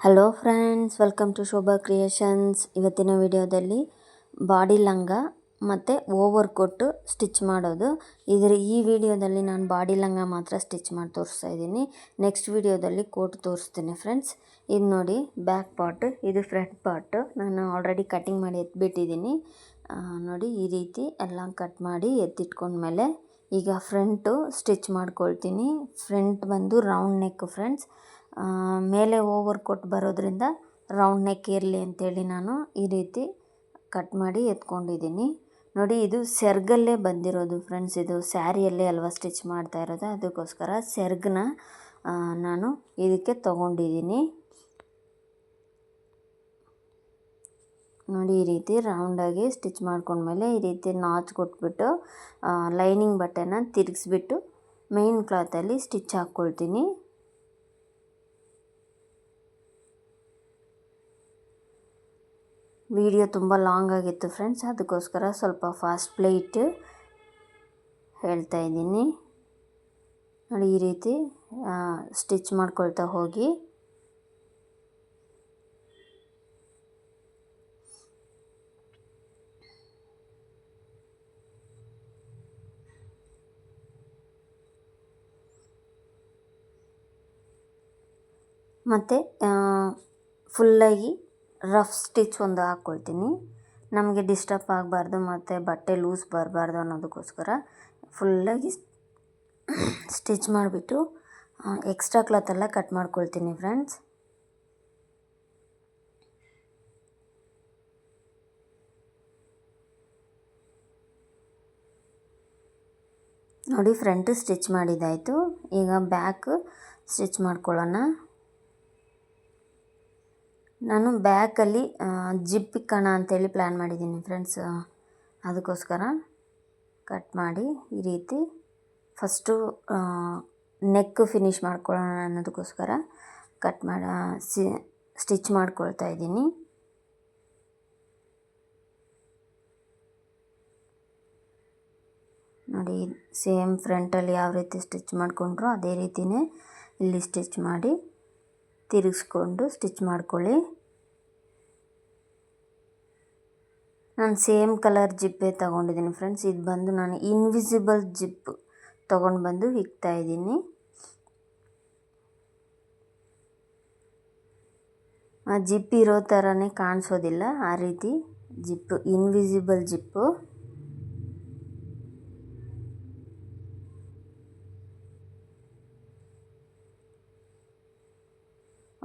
Hello friends, welcome to Shobha creations. ಇವತ್ತಿನ ವಿಡಿಯೋದಲ್ಲಿ body ಲಂಗ ಮತ್ತು ಓವರ್ ಕೋಟ್ ಸ್ಟಿಚ್ ಮಾಡೋದು. ಈ ವಿಡಿಯೋದಲ್ಲಿ ನಾನು ಬಾಡಿ ಲಂಗ ಮಾತ್ರ ಸ್ಟಿಚ್ ಮಾಡಿ ತೋರಿಸ್ತಾ ಇದ್ದೀನಿ. ನೆಕ್ಸ್ಟ್ ವಿಡಿಯೋದಲ್ಲಿ ಕೋಟ್ ತೋರಿಸ್ತೀನಿ ಫ್ರೆಂಡ್ಸ್. ಇದು ನೋಡಿ ಬ್ಯಾಕ್ ಪಾರ್ಟ್, ಇದು ಫ್ರಂಟ್ ಪಾರ್ಟ್. ನಾನು ಆಲ್ರೆಡಿ ಕಟಿಂಗ್ ಮಾಡಿ ಎತ್ಬಿಟ್ಟಿದ್ದೀನಿ. ನೋಡಿ ಈ ರೀತಿ ಎಲ್ಲ ಕಟ್ ಮಾಡಿ ಎತ್ತಿಟ್ಕೊಂಡ್ಮೇಲೆ ಈಗ ಫ್ರಂಟು ಸ್ಟಿಚ್ ಮಾಡ್ಕೊಳ್ತೀನಿ. ಫ್ರಂಟ್ ಬಂದು ರೌಂಡ್ ನೆಕ್ ಫ್ರೆಂಡ್ಸ್. ಮೇಲೆ ಓವರ್ ಕೋಟ್ ಬರೋದ್ರಿಂದ ರೌಂಡ್ ನೆಕ್ ಇರಲಿ ಅಂತೇಳಿ ನಾನು ಈ ರೀತಿ ಕಟ್ ಮಾಡಿ ಎತ್ಕೊಂಡಿದ್ದೀನಿ. ನೋಡಿ ಇದು ಸೆರ್ಗಲ್ಲೇ ಬಂದಿರೋದು ಫ್ರೆಂಡ್ಸ್. ಇದು ಸ್ಯಾರಿಯಲ್ಲೇ ಅಲ್ವಾ ಸ್ಟಿಚ್ ಮಾಡ್ತಾ ಇರೋದು, ಅದಕ್ಕೋಸ್ಕರ ಸೆರ್ಗನ್ನ ನಾನು ಇದಕ್ಕೆ ತೊಗೊಂಡಿದ್ದೀನಿ. ನೋಡಿ ಈ ರೀತಿ ರೌಂಡಾಗಿ ಸ್ಟಿಚ್ ಮಾಡ್ಕೊಂಡ್ಮೇಲೆ ಈ ರೀತಿ ನಾಚ್ ಕೊಟ್ಬಿಟ್ಟು ಲೈನಿಂಗ್ ಬಟ್ಟೆನ ತಿರುಗಿಸ್ಬಿಟ್ಟು ಮೇನ್ ಕ್ಲಾತಲ್ಲಿ ಸ್ಟಿಚ್ ಹಾಕ್ಕೊಳ್ತೀನಿ. ವಿಡಿಯೋ ತುಂಬ ಲಾಂಗ್ ಆಗಿತ್ತು ಫ್ರೆಂಡ್ಸ್, ಅದಕ್ಕೋಸ್ಕರ ಸ್ವಲ್ಪ ಫಾಸ್ಟ್ ಪ್ಲೇ ಇಟ್ಟು ಹೇಳ್ತಾ ಇದ್ದೀನಿ. ನೋಡಿ ಈ ರೀತಿ ಸ್ಟಿಚ್ ಮಾಡ್ಕೊಳ್ತಾ ಹೋಗಿ ಮತ್ತು ಫುಲ್ಲಾಗಿ ರಫ್ ಸ್ಟಿಚ್ ಒಂದು ಹಾಕ್ಕೊಳ್ತೀನಿ. ನಮಗೆ ಡಿಸ್ಟರ್ಬ್ ಆಗಬಾರ್ದು ಮತ್ತು ಬಟ್ಟೆ ಲೂಸ್ ಬರಬಾರ್ದು ಅನ್ನೋದಕ್ಕೋಸ್ಕರ ಫುಲ್ಲಾಗಿ ಸ್ಟಿಚ್ ಮಾಡಿಬಿಟ್ಟು ಎಕ್ಸ್ಟ್ರಾ ಕ್ಲಾತೆಲ್ಲ ಕಟ್ ಮಾಡ್ಕೊಳ್ತೀನಿ ಫ್ರೆಂಡ್ಸ್. ನೋಡಿ ಫ್ರಂಟ್ ಸ್ಟಿಚ್ ಮಾಡಿದ್ದಾಯಿತು. ಈಗ ಬ್ಯಾಕ್ ಸ್ಟಿಚ್ ಮಾಡ್ಕೊಳ್ಳೋಣ. ನಾನು ಬ್ಯಾಕಲ್ಲಿ ಜಿಪ್ ಇಕ್ಕೋಣ ಅಂಥೇಳಿ ಪ್ಲ್ಯಾನ್ ಮಾಡಿದ್ದೀನಿ ಫ್ರೆಂಡ್ಸ್. ಅದಕ್ಕೋಸ್ಕರ ಕಟ್ ಮಾಡಿ ಈ ರೀತಿ ಫಸ್ಟು ನೆಕ್ ಫಿನಿಷ್ ಮಾಡ್ಕೊಳ್ಳೋಣ ಅನ್ನೋದಕ್ಕೋಸ್ಕರ ಕಟ್ ಮಾಡಿ ಸ್ಟಿಚ್ ಮಾಡ್ಕೊಳ್ತಾ ಇದ್ದೀನಿ. ನೋಡಿ ಸೇಮ್ ಫ್ರಂಟಲ್ಲಿ ಯಾವ ರೀತಿ ಸ್ಟಿಚ್ ಮಾಡಿಕೊಂಡ್ರು ಅದೇ ರೀತಿಯೇ ಇಲ್ಲಿ ಸ್ಟಿಚ್ ಮಾಡಿ ತಿರುಗಿಸ್ಕೊಂಡು ಸ್ಟಿಚ್ ಮಾಡ್ಕೊಳ್ಳಿ. ನಾನು ಸೇಮ್ ಕಲರ್ ಜಿಪ್ಪೇ ತೊಗೊಂಡಿದ್ದೀನಿ ಫ್ರೆಂಡ್ಸ್. ಇದು ಬಂದು ನಾನು ಇನ್ವಿಸಿಬಲ್ ಜಿಪ್ ತೊಗೊಂಡು ಬಂದು ಇಕ್ತಾ ಇದ್ದೀನಿ. ಆ ಜಿಪ್ ಇರೋ ಥರನೇ ಕಾಣಿಸೋದಿಲ್ಲ, ಆ ರೀತಿ ಜಿಪ್ಪು, ಇನ್ವಿಸಿಬಲ್ ಜಿಪ್ಪು.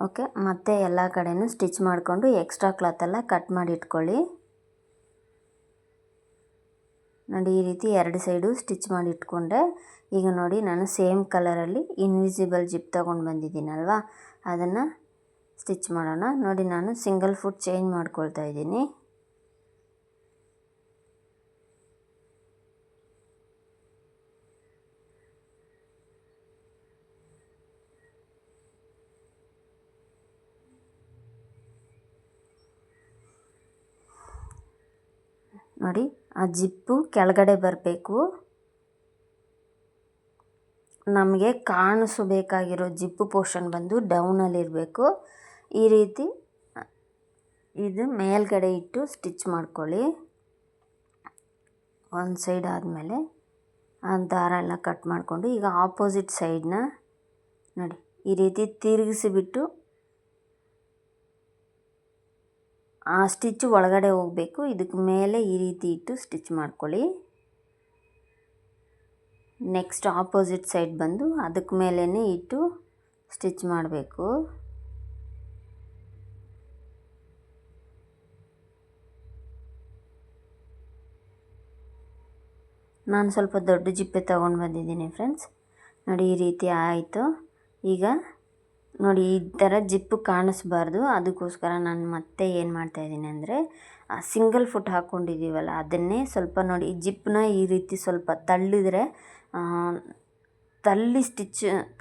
ಓಕೆ, ಮತ್ತೆ ಎಲ್ಲ ಕಡೆಯೂ ಸ್ಟಿಚ್ ಮಾಡಿಕೊಂಡು ಎಕ್ಸ್ಟ್ರಾ ಕ್ಲಾತೆಲ್ಲ ಕಟ್ ಮಾಡಿ ಇಟ್ಕೊಳ್ಳಿ. ನೋಡಿ ಈ ರೀತಿ ಎರಡು ಸೈಡು ಸ್ಟಿಚ್ ಮಾಡಿ ಇಟ್ಕೊಂಡೆ. ಈಗ ನೋಡಿ ನಾನು ಸೇಮ್ ಕಲರಲ್ಲಿ ಇನ್ವಿಸಿಬಲ್ ಜಿಪ್ ತೊಗೊಂಡು ಬಂದಿದ್ದೀನಲ್ವ, ಅದನ್ನು ಸ್ಟಿಚ್ ಮಾಡೋಣ. ನೋಡಿ ನಾನು ಸಿಂಗಲ್ ಫುಟ್ ಚೇಂಜ್ ಮಾಡ್ಕೊಳ್ತಾ ಇದ್ದೀನಿ. ನೋಡಿ ಆ ಜಿಪ್ಪು ಕೆಳಗಡೆ ಬರಬೇಕು. ನಮಗೆ ಕಾಣಿಸಬೇಕಾಗಿರೋ ಜಿಪ್ಪು ಪೋರ್ಷನ್ ಬಂದು ಡೌನಲ್ಲಿರಬೇಕು. ಈ ರೀತಿ ಇದು ಮೇಲ್ಗಡೆ ಇಟ್ಟು ಸ್ಟಿಚ್ ಮಾಡ್ಕೊಳ್ಳಿ. ಒಂದು ಸೈಡ್ ಆದಮೇಲೆ ಆ ದಾರ ಎಲ್ಲ ಕಟ್ ಮಾಡಿಕೊಂಡು ಈಗ ಆಪೋಸಿಟ್ ಸೈಡನ್ನ ನೋಡಿ ಈ ರೀತಿ ತಿರುಗಿಸಿಬಿಟ್ಟು ಆ ಸ್ಟಿಚ್ಚು ಒಳಗಡೆ ಹೋಗಬೇಕು. ಇದಕ್ಕೆ ಮೇಲೆ ಈ ರೀತಿ ಇಟ್ಟು ಸ್ಟಿಚ್ ಮಾಡ್ಕೊಳ್ಳಿ. ನೆಕ್ಸ್ಟ್ ಆಪೋಸಿಟ್ ಸೈಡ್ ಬಂದು ಅದಕ್ಕೆ ಮೇಲೇ ಇಟ್ಟು ಸ್ಟಿಚ್ ಮಾಡಬೇಕು. ನಾನು ಸ್ವಲ್ಪ ದೊಡ್ಡ ಜಿಪ್ಪೆ ತೊಗೊಂಡು ಬಂದಿದ್ದೀನಿ ಫ್ರೆಂಡ್ಸ್. ನೋಡಿ ಈ ರೀತಿ ಆಯಿತು. ಈಗ ನೋಡಿ ಈ ಥರ ಜಿಪ್ಪು ಕಾಣಿಸ್ಬಾರ್ದು, ಅದಕ್ಕೋಸ್ಕರ ನಾನು ಮತ್ತೆ ಏನು ಮಾಡ್ತಾಯಿದ್ದೀನಿ ಅಂದರೆ ಸಿಂಗಲ್ ಫುಟ್ ಹಾಕ್ಕೊಂಡಿದ್ದೀವಲ್ಲ ಅದನ್ನೇ ಸ್ವಲ್ಪ ನೋಡಿ ಈ ಜಿಪ್ಪನ್ನ ಈ ರೀತಿ ಸ್ವಲ್ಪ ತಳ್ಳಿದರೆ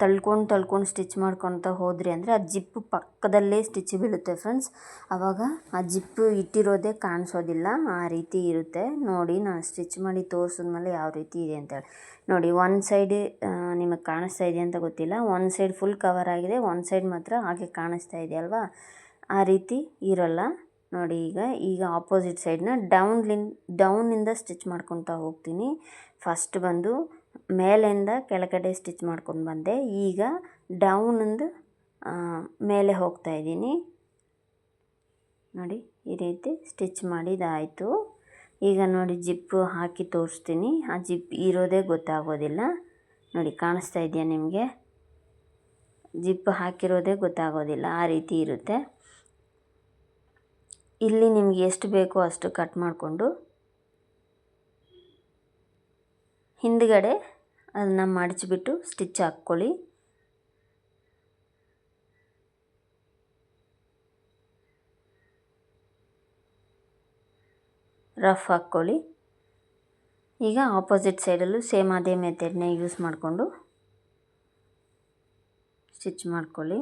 ತಳ್ಕೊಂಡು ಸ್ಟಿಚ್ ಮಾಡ್ಕೊತ ಹೋದ್ರಿ ಅಂದರೆ ಆ ಜಿಪ್ಪು ಪಕ್ಕದಲ್ಲೇ ಸ್ಟಿಚ್ ಬೀಳುತ್ತೆ ಫ್ರೆಂಡ್ಸ್. ಆವಾಗ ಆ ಜಿಪ್ಪು ಇಟ್ಟಿರೋದೇ ಕಾಣಿಸೋದಿಲ್ಲ, ಆ ರೀತಿ ಇರುತ್ತೆ. ನೋಡಿ ನಾನು ಸ್ಟಿಚ್ ಮಾಡಿ ತೋರಿಸಿದ್ಮೇಲೆ ಯಾವ ರೀತಿ ಇದೆ ಅಂತೇಳಿ ನೋಡಿ. ಒಂದು ಸೈಡ್ ನಿಮಗೆ ಕಾಣಿಸ್ತಾ ಇದೆ ಅಂತ ಗೊತ್ತಿಲ್ಲ. ಒಂದು ಸೈಡ್ ಫುಲ್ ಕವರ್ ಆಗಿದೆ, ಒಂದು ಸೈಡ್ ಮಾತ್ರ ಹಾಗೆ ಕಾಣಿಸ್ತಾ ಇದೆ ಅಲ್ವಾ. ಆ ರೀತಿ ಇರೋಲ್ಲ ನೋಡಿ. ಈಗ ಆಪೋಸಿಟ್ ಸೈಡ್ನ ಡೌನಿಂದ ಸ್ಟಿಚ್ ಮಾಡ್ಕೊತಾ ಹೋಗ್ತೀನಿ. ಫಸ್ಟ್ ಬಂದು ಮೇಲಿಂದ ಕೆಳಗಡೆ ಸ್ಟಿಚ್ ಮಾಡ್ಕೊಂಡು ಬಂದೆ. ಈಗ ಡೌನಿಂದ ಮೇಲೆ ಹೋಗ್ತಾ ಇದ್ದೀನಿ ನೋಡಿ. ಈ ರೀತಿ ಸ್ಟಿಚ್ ಮಾಡಿದಾಯಿತು. ಈಗ ನೋಡಿ ಜಿಪ್ಪು ಹಾಕಿ ತೋರಿಸ್ತೀನಿ. ಆ ಜಿಪ್ ಇರೋದೇ ಗೊತ್ತಾಗೋದಿಲ್ಲ ನೋಡಿ. ಕಾಣಿಸ್ತಾ ಇದೆಯಾ ನಿಮಗೆ? ಜಿಪ್ ಹಾಕಿರೋದೇ ಗೊತ್ತಾಗೋದಿಲ್ಲ, ಆ ರೀತಿ ಇರುತ್ತೆ. ಇಲ್ಲಿ ನಿಮಗೆ ಎಷ್ಟು ಬೇಕೋ ಅಷ್ಟು ಕಟ್ ಮಾಡಿಕೊಂಡು ಹಿಂದ್ಗಡೆ ಅದನ್ನು ಮಡಚಿಬಿಟ್ಟು ಸ್ಟಿಚ್ ಹಾಕ್ಕೊಳ್ಳಿ. ರಫ್ ಹಾಕ್ಕೊಳ್ಳಿ. ಈಗ ಆಪೋಸಿಟ್ ಸೈಡಲ್ಲೂ ಸೇಮ್ ಅದೇ ಮೆಥಡ್ನೇ ಯೂಸ್ ಮಾಡಿಕೊಂಡು ಸ್ಟಿಚ್ ಮಾಡ್ಕೊಳ್ಳಿ.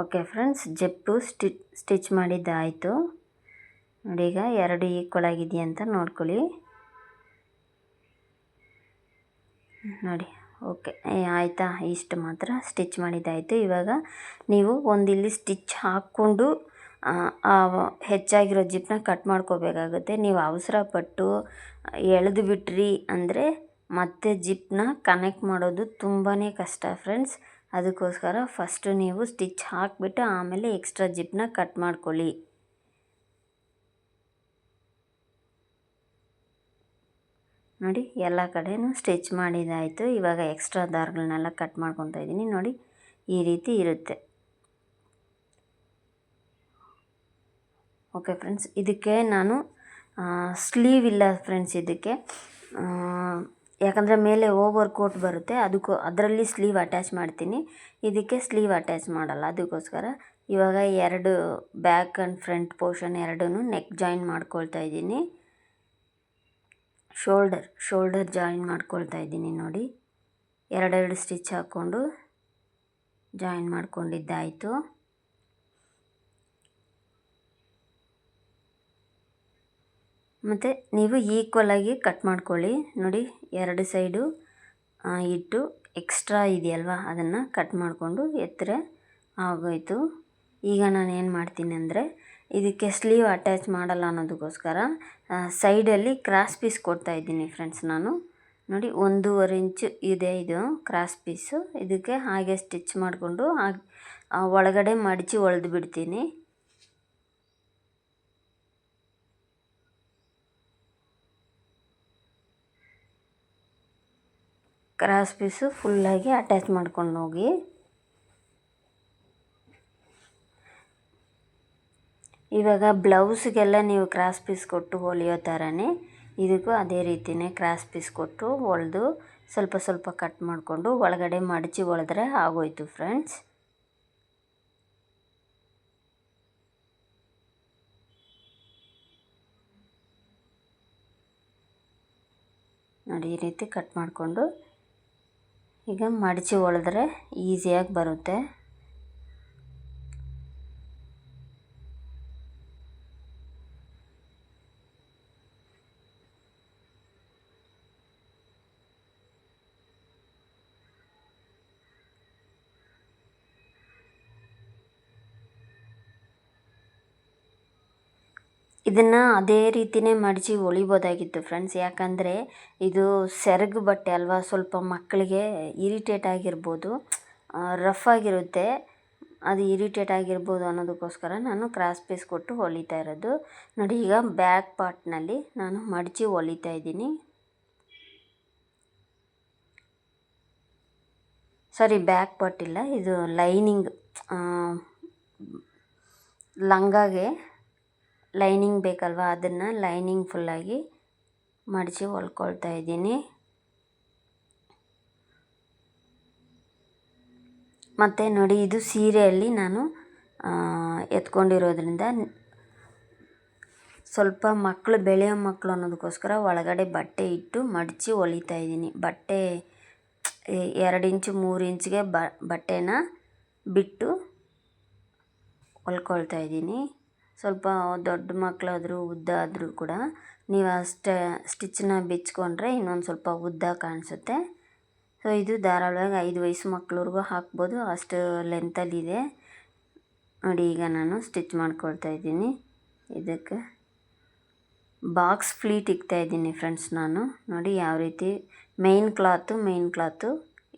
ಓಕೆ ಫ್ರೆಂಡ್ಸ್, ಜಿಪ್ಪು ಸ್ಟಿಚ್ ಮಾಡಿದ್ದಾಯಿತು ನೋಡಿ. ಈಗ ಎರಡು ಈಕ್ವಲ್ ಆಗಿದೆಯಾ ಅಂತ ನೋಡ್ಕೊಳ್ಳಿ ನೋಡಿ. ಓಕೆ ಆಯಿತಾ? ಇಷ್ಟು ಮಾತ್ರ ಸ್ಟಿಚ್ ಮಾಡಿದ್ದಾಯಿತು. ಇವಾಗ ನೀವು ಒಂದಿಲ್ಲಿ ಸ್ಟಿಚ್ ಹಾಕ್ಕೊಂಡು ಹೆಚ್ಚಾಗಿರೋ ಜಿಪ್ಪನ್ನ ಕಟ್ ಮಾಡ್ಕೋಬೇಕಾಗುತ್ತೆ. ನೀವು ಅವಸರಪಟ್ಟು ಎಳೆದು ಬಿಟ್ರಿ ಅಂದರೆ ಮತ್ತೆ ಜಿಪ್ಪನ್ನ ಕನೆಕ್ಟ್ ಮಾಡೋದು ತುಂಬಾ ಕಷ್ಟ ಫ್ರೆಂಡ್ಸ್. ಅದಕ್ಕೋಸ್ಕರ ಫಸ್ಟು ನೀವು ಸ್ಟಿಚ್ ಹಾಕಿಬಿಟ್ಟು ಆಮೇಲೆ ಎಕ್ಸ್ಟ್ರಾ ಜಿಪ್ಪನ್ನ ಕಟ್ ಮಾಡ್ಕೊಳ್ಳಿ. ನೋಡಿ ಎಲ್ಲ ಕಡೆಯೂ ಸ್ಟಿಚ್ ಮಾಡಿದ್ದಾಯಿತು. ಇವಾಗ ಎಕ್ಸ್ಟ್ರಾ ದಾರಗಳನ್ನೆಲ್ಲ ಕಟ್ ಮಾಡ್ಕೊತಾ ಇದ್ದೀನಿ ನೋಡಿ. ಈ ರೀತಿ ಇರುತ್ತೆ. ಓಕೆ ಫ್ರೆಂಡ್ಸ್, ಇದಕ್ಕೆ ನಾನು ಸ್ಲೀವ್ ಇಲ್ಲ ಫ್ರೆಂಡ್ಸ್. ಇದಕ್ಕೆ ಯಾಕಂದರೆ ಮೇಲೆ ಓವರ್ ಕೋಟ್ ಬರುತ್ತೆ, ಅದರಲ್ಲಿ ಸ್ಲೀವ್ ಅಟ್ಯಾಚ್ ಮಾಡ್ತೀನಿ. ಇದಕ್ಕೆ ಸ್ಲೀವ್ ಅಟ್ಯಾಚ್ ಮಾಡಲ್ಲ. ಅದಕ್ಕೋಸ್ಕರ ಇವಾಗ ಎರಡು ಬ್ಯಾಕ್ ಆ್ಯಂಡ್ ಫ್ರಂಟ್ ಪೋರ್ಷನ್ ಎರಡೂ ನೆಕ್ ಜಾಯಿನ್ ಮಾಡ್ಕೊಳ್ತಾ ಇದ್ದೀನಿ. ಶೋಲ್ಡರ್ ಜಾಯಿನ್ ಮಾಡ್ಕೊಳ್ತಾ ಇದ್ದೀನಿ ನೋಡಿ. ಎರಡೆರಡು ಸ್ಟಿಚ್ ಹಾಕ್ಕೊಂಡು ಜಾಯಿನ್ ಮಾಡ್ಕೊಂಡಿದ್ದಾಯಿತು. ಮತ್ತು ನೀವು ಈಕ್ವಲಾಗಿ ಕಟ್ ಮಾಡ್ಕೊಳ್ಳಿ ನೋಡಿ. ಎರಡು ಸೈಡು ಇಟ್ಟು ಎಕ್ಸ್ಟ್ರಾ ಇದೆಯಲ್ವ ಅದನ್ನು ಕಟ್ ಮಾಡಿಕೊಂಡು ಎತ್ತರ ಆಗೋಯಿತು. ಈಗ ನಾನು ಏನು ಮಾಡ್ತೀನಿ ಅಂದರೆ ಇದಕ್ಕೆ ಸ್ಲೀವ್ ಅಟ್ಯಾಚ್ ಮಾಡಲ್ಲ ಅನ್ನೋದಕ್ಕೋಸ್ಕರ ಸೈಡಲ್ಲಿ ಕ್ರಾಸ್ ಪೀಸ್ ಕೊಡ್ತಾ ಇದ್ದೀನಿ ಫ್ರೆಂಡ್ಸ್. ನಾನು ನೋಡಿ 1.5 ಇಂಚು ಇದೆ ಇದು ಕ್ರಾಸ್ ಪೀಸು. ಇದಕ್ಕೆ ಹಾಗೆ ಸ್ಟಿಚ್ ಮಾಡಿಕೊಂಡು ಒಳಗಡೆ ಮಡಚಿ ಹೊಲ್ದು ಬಿಡ್ತೀನಿ. ಕ್ರಾಸ್ ಪೀಸು ಫುಲ್ಲಾಗಿ ಅಟ್ಯಾಚ್ ಮಾಡ್ಕೊಂಡು ಹೋಗಿ. ಇವಾಗ ಬ್ಲೌಸ್ಗೆಲ್ಲ ನೀವು ಕ್ರಾಸ್ ಪೀಸ್ ಕೊಟ್ಟು ಹೊಲಿಯೋ ಥರನೇ ಇದಕ್ಕೂ ಅದೇ ರೀತಿಯೇ ಕ್ರಾಸ್ ಪೀಸ್ ಕೊಟ್ಟು ಹೊಲಿದು ಸ್ವಲ್ಪ ಸ್ವಲ್ಪ ಕಟ್ ಮಾಡಿಕೊಂಡು ಒಳಗಡೆ ಮಡಚಿ ಹೊಲಿದ್ರೆ ಆಗೋಯ್ತು ಫ್ರೆಂಡ್ಸ್. ನೋಡಿ ಈ ರೀತಿ ಕಟ್ ಮಾಡಿಕೊಂಡು ಈಗ ಮಡಚಿ ಹೊಲಿದ್ರೆ ಈಸಿಯಾಗಿ ಬರುತ್ತೆ. ಇದನ್ನು ಅದೇ ರೀತಿಯೇ ಮಡಚಿ ಹೊಲಿಬೋದಾಗಿತ್ತು ಫ್ರೆಂಡ್ಸ್. ಯಾಕಂದರೆ ಇದು ಸೆರಗು ಬಟ್ಟೆ ಅಲ್ವಾ, ಸ್ವಲ್ಪ ಮಕ್ಕಳಿಗೆ ಇರಿಟೇಟ್ ಆಗಿರ್ಬೋದು, ರಫ್ ಆಗಿರುತ್ತೆ, ಅದು ಇರಿಟೇಟ್ ಆಗಿರ್ಬೋದು ಅನ್ನೋದಕ್ಕೋಸ್ಕರ ನಾನು ಕ್ರಾಸ್ ಪೀಸ್ ಕೊಟ್ಟು ಹೊಲಿತಾ ಇರೋದು ನೋಡಿ. ಈಗ ಬ್ಯಾಕ್ ಪಾರ್ಟ್ನಲ್ಲಿ ನಾನು ಮಡಚಿ ಹೊಲಿತಾ ಇದ್ದೀನಿ. ಬ್ಯಾಕ್ ಪಾರ್ಟ್ ಇಲ್ಲ, ಇದು ಲೈನಿಂಗ್, ಲಂಗಾಗೆ ಲೈನಿಂಗ್ ಬೇಕಲ್ವ, ಅದನ್ನು ಲೈನಿಂಗ್ ಫುಲ್ಲಾಗಿ ಮಡಚಿ ಹೊಲ್ಕೊಳ್ತಾ ಇದ್ದೀನಿ. ಮತ್ತು ನೋಡಿ ಇದು ಸೀರೆಯಲ್ಲಿ ನಾನು ಎತ್ಕೊಂಡಿರೋದ್ರಿಂದ ಸ್ವಲ್ಪ ಮಕ್ಕಳು ಬೆಳೆಯೋ ಮಕ್ಕಳು ಅನ್ನೋದಕ್ಕೋಸ್ಕರ ಒಳಗಡೆ ಬಟ್ಟೆ ಇಟ್ಟು ಮಡಚಿ ಹೊಲಿತಾ ಇದ್ದೀನಿ. ಬಟ್ಟೆ 2 ಇಂಚು 3 ಇಂಚಿಗೆ ಬಟ್ಟೆನ ಬಿಟ್ಟು ಹೊಲ್ಕೊಳ್ತಾ ಇದ್ದೀನಿ. ಸ್ವಲ್ಪ ದೊಡ್ಡ ಮಕ್ಕಳಾದರೂ ಉದ್ದ ಆದರೂ ಕೂಡ ನೀವು ಅಷ್ಟೇ ಸ್ಟಿಚ್ಚನ್ನ ಬಿಚ್ಕೊಂಡ್ರೆ ಇನ್ನೊಂದು ಸ್ವಲ್ಪ ಉದ್ದ ಕಾಣಿಸುತ್ತೆ. ಸೊ ಇದು ಧಾರಾಳವಾಗಿ 5 ವಯಸ್ಸು ಮಕ್ಕಳವ್ರಿಗೂ ಹಾಕ್ಬೋದು, ಅಷ್ಟು ಲೆಂತಲ್ಲಿದೆ ನೋಡಿ. ಈಗ ನಾನು ಸ್ಟಿಚ್ ಮಾಡ್ಕೊಳ್ತಾ ಇದ್ದೀನಿ. ಇದಕ್ಕೆ ಬಾಕ್ಸ್ ಫ್ಲೀಟ್ ಇಕ್ತಾ ಇದ್ದೀನಿ ಫ್ರೆಂಡ್ಸ್. ನಾನು ನೋಡಿ ಯಾವ ರೀತಿ ಮೇನ್ ಕ್ಲಾತು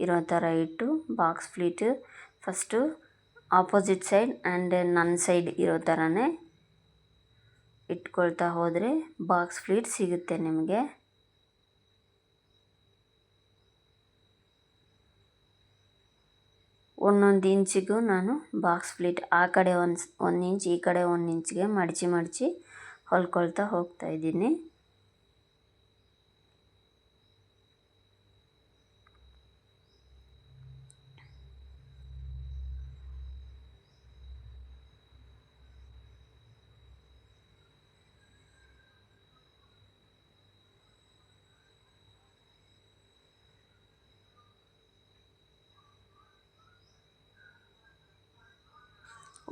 ಇರೋ ಥರ ಇಟ್ಟು box fleet first opposite side and ನನ್ನ ಸೈಡ್ ಇರೋ ಥರನೇ ಇಟ್ಕೊಳ್ತಾ ಹೋದರೆ ಬಾಕ್ಸ್ ಫ್ಲೀಟ್ ಸಿಗುತ್ತೆ ನಿಮಗೆ. ಒಂದೊಂದು ಇಂಚಿಗೂ ನಾನು ಬಾಕ್ಸ್ ಫ್ಲೀಟ್ ಆ ಕಡೆ ಒಂದು ಇಂಚ್ ಈ ಕಡೆ 1 ಇಂಚಿಗೆ ಮಡಚಿ ಹೊಲ್ಕೊಳ್ತಾ ಹೋಗ್ತಾ ಇದ್ದೀನಿ.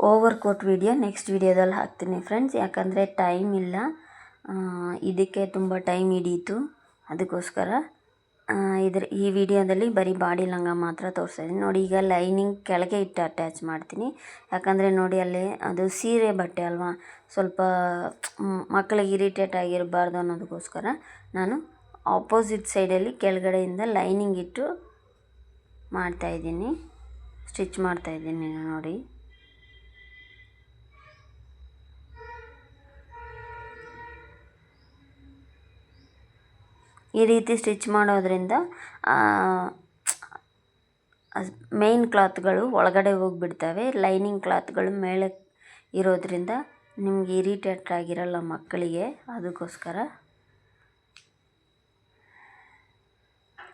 ಓವರ್ ಕೋಟ್ ವಿಡಿಯೋ ನೆಕ್ಸ್ಟ್ ವಿಡಿಯೋದಲ್ಲಿ ಹಾಕ್ತೀನಿ ಫ್ರೆಂಡ್ಸ್, ಯಾಕಂದರೆ ಟೈಮ್ ಇಲ್ಲ. ಇದಕ್ಕೆ ತುಂಬ ಟೈಮ್ ಹಿಡೀತು, ಅದಕ್ಕೋಸ್ಕರ ಈ ವಿಡಿಯೋದಲ್ಲಿ ಬರೀ ಬಾಡಿ ಲಂಗ ಮಾತ್ರ ತೋರಿಸ್ತಾ ಇದ್ದೀನಿ. ನೋಡಿ ಈಗ ಲೈನಿಂಗ್ ಕೆಳಗೆ ಇಟ್ಟು ಅಟ್ಯಾಚ್ ಮಾಡ್ತೀನಿ, ಯಾಕಂದರೆ ನೋಡಿ ಅಲ್ಲಿ ಅದು ಸೀರೆ ಬಟ್ಟೆ ಅಲ್ವಾ, ಸ್ವಲ್ಪ ಮಕ್ಕಳಿಗೆ ಇರಿಟೇಟ್ ಆಗಿರಬಾರ್ದು ಅನ್ನೋದಕ್ಕೋಸ್ಕರ ನಾನು ಆಪೋಸಿಟ್ ಸೈಡಲ್ಲಿ ಕೆಳಗಡೆಯಿಂದ ಲೈನಿಂಗ್ ಇಟ್ಟು ಮಾಡ್ತಾಯಿದ್ದೀನಿ, ಸ್ಟಿಚ್ ಮಾಡ್ತಾಯಿದ್ದೀನಿ ನೋಡಿ. ಈ ರೀತಿ ಸ್ಟಿಚ್ ಮಾಡೋದ್ರಿಂದ ಮೇನ್ ಕ್ಲಾತ್ಗಳು ಒಳಗಡೆ ಹೋಗಿಬಿಡ್ತವೆ, ಲೈನಿಂಗ್ ಕ್ಲಾತ್ಗಳು ಮೇಲೆ ಇರೋದ್ರಿಂದ ನಿಮ್ಗೆ ಇರಿಟೇಟ್ ಆಗಿರಲ್ಲ ಮಕ್ಕಳಿಗೆ, ಅದಕ್ಕೋಸ್ಕರ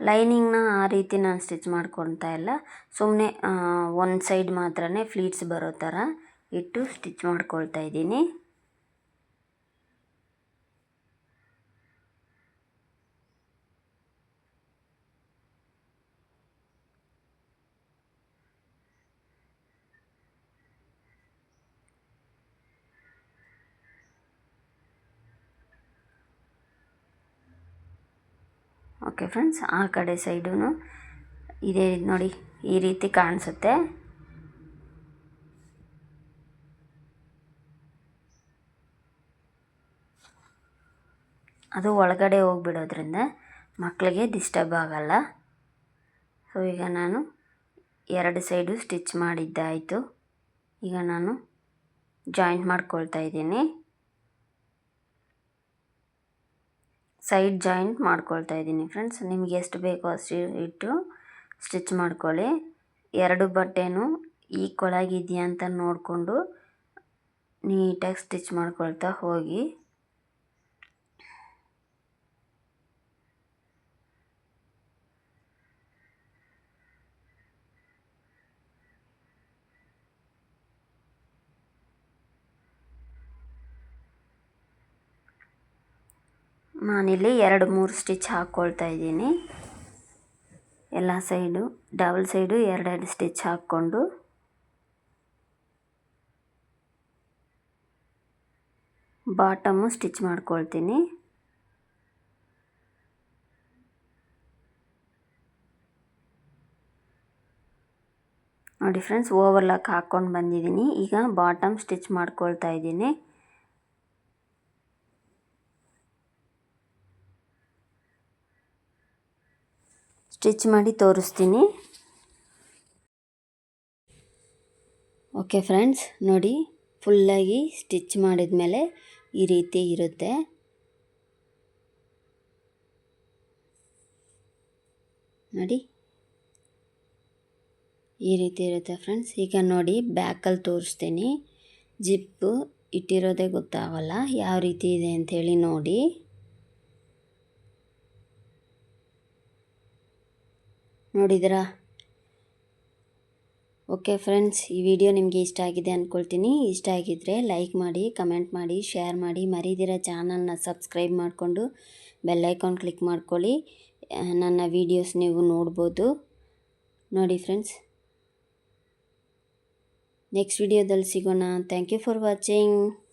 ಲೈನಿಂಗ್ನ ಆ ರೀತಿ ನಾನು ಸ್ಟಿಚ್ ಮಾಡ್ಕೊತಾ ಇಲ್ಲ. ಸುಮ್ಮನೆ ಒಂದು ಸೈಡ್ ಮಾತ್ರನೇ ಫ್ಲೀಟ್ಸ್ ಬರೋ ಥರ ಇಟ್ಟು ಸ್ಟಿಚ್ ಮಾಡ್ಕೊಳ್ತಾ ಇದ್ದೀನಿ. ಓಕೆ ಫ್ರೆಂಡ್ಸ್, ಆ ಕಡೆ ಸೈಡೂ ಇದೇ ನೋಡಿ ಈ ರೀತಿ ಕಾಣಿಸುತ್ತೆ. ಅದು ಒಳಗಡೆ ಹೋಗಿಬಿಡೋದ್ರಿಂದ ಮಕ್ಕಳಿಗೆ ಡಿಸ್ಟರ್ಬ್ ಆಗಲ್ಲ. ಸೊ ಈಗ ನಾನು 2 ಸೈಡು ಸ್ಟಿಚ್ ಮಾಡಿದ್ದಾಯಿತು. ಈಗ ನಾನು ಜಾಯಿಂಟ್ ಮಾಡ್ಕೊಳ್ತಾ ಇದ್ದೀನಿ. ಸೈಡ್ ಜಾಯಿಂಟ್ ಮಾಡ್ಕೊಳ್ತಾ ಇದ್ದೀನಿ ಫ್ರೆಂಡ್ಸ್. ನಿಮಗೆ ಎಷ್ಟು ಬೇಕೋ ಅಷ್ಟು ಇಟ್ಟು ಸ್ಟಿಚ್ ಮಾಡ್ಕೊಳ್ಳಿ. 2 ಬಟ್ಟೆನೂ ಈಕ್ವಲ್ ಆಗಿದೆಯಾ ಅಂತ ನೋಡಿಕೊಂಡು ನೀಟಾಗಿ ಸ್ಟಿಚ್ ಮಾಡ್ಕೊಳ್ತಾ ಹೋಗಿ. ನಾನಿಲ್ಲಿ 2-3 ಸ್ಟಿಚ್ ಹಾಕ್ಕೊಳ್ತಾ ಇದ್ದೀನಿ. ಎಲ್ಲ ಸೈಡು ಡಬಲ್ ಸೈಡು 2 ಸ್ಟಿಚ್ ಹಾಕ್ಕೊಂಡು ಬಾಟಮು ಸ್ಟಿಚ್ ಮಾಡ್ಕೊಳ್ತೀನಿ. ನೋಡಿ ಫ್ರೆಂಡ್ಸ್, ಓವರ್ಲಾಕ್ ಹಾಕ್ಕೊಂಡು ಬಂದಿದ್ದೀನಿ. ಈಗ ಬಾಟಮ್ ಸ್ಟಿಚ್ ಮಾಡ್ಕೊಳ್ತಾ ಇದ್ದೀನಿ. ಸ್ಟಿಚ್ ಮಾಡಿ ತೋರಿಸ್ತೀನಿ. ಓಕೆ ಫ್ರೆಂಡ್ಸ್, ನೋಡಿ ಫುಲ್ಲಾಗಿ ಸ್ಟಿಚ್ ಮಾಡಿದ ಮೇಲೆ ಈ ರೀತಿ ಇರುತ್ತೆ. ನೋಡಿ ಈ ರೀತಿ ಇರುತ್ತೆ ಫ್ರೆಂಡ್ಸ್. ಈಗ ನೋಡಿ ಬ್ಯಾಕಲ್ಲಿ ತೋರಿಸ್ತೀನಿ. ಜಿಪ್ಪು ಇಟ್ಟಿರೋದೇ ಗೊತ್ತಾಗಲ್ಲ ಯಾವ ರೀತಿ ಇದೆ ಅಂಥೇಳಿ ನೋಡಿ. ನೋಡಿದ್ರಾ? ಓಕೆ ಫ್ರೆಂಡ್ಸ್, ಈ ವಿಡಿಯೋ ನಿಮಗೆ ಇಷ್ಟ ಆಗಿದೆ ಅಂದ್ಕೊಳ್ತೀನಿ. ಇಷ್ಟ ಆಗಿದ್ದರೆ ಲೈಕ್ ಮಾಡಿ, ಕಮೆಂಟ್ ಮಾಡಿ, ಶೇರ್ ಮಾಡಿ, ಮರೀದಿರ ಚಾನಲ್ನ ಸಬ್ಸ್ಕ್ರೈಬ್ ಮಾಡಿಕೊಂಡು ಬೆಲ್ಲೈಕಾನ್ ಕ್ಲಿಕ್ ಮಾಡ್ಕೊಳ್ಳಿ. ನನ್ನ ವೀಡಿಯೋಸ್ ನೀವು ನೋಡ್ಬೋದು. ನೋಡಿ ಫ್ರೆಂಡ್ಸ್. ನೆಕ್ಸ್ಟ್ ವಿಡಿಯೋದಲ್ಲಿ ಸಿಗೋಣ. Thank you for watching.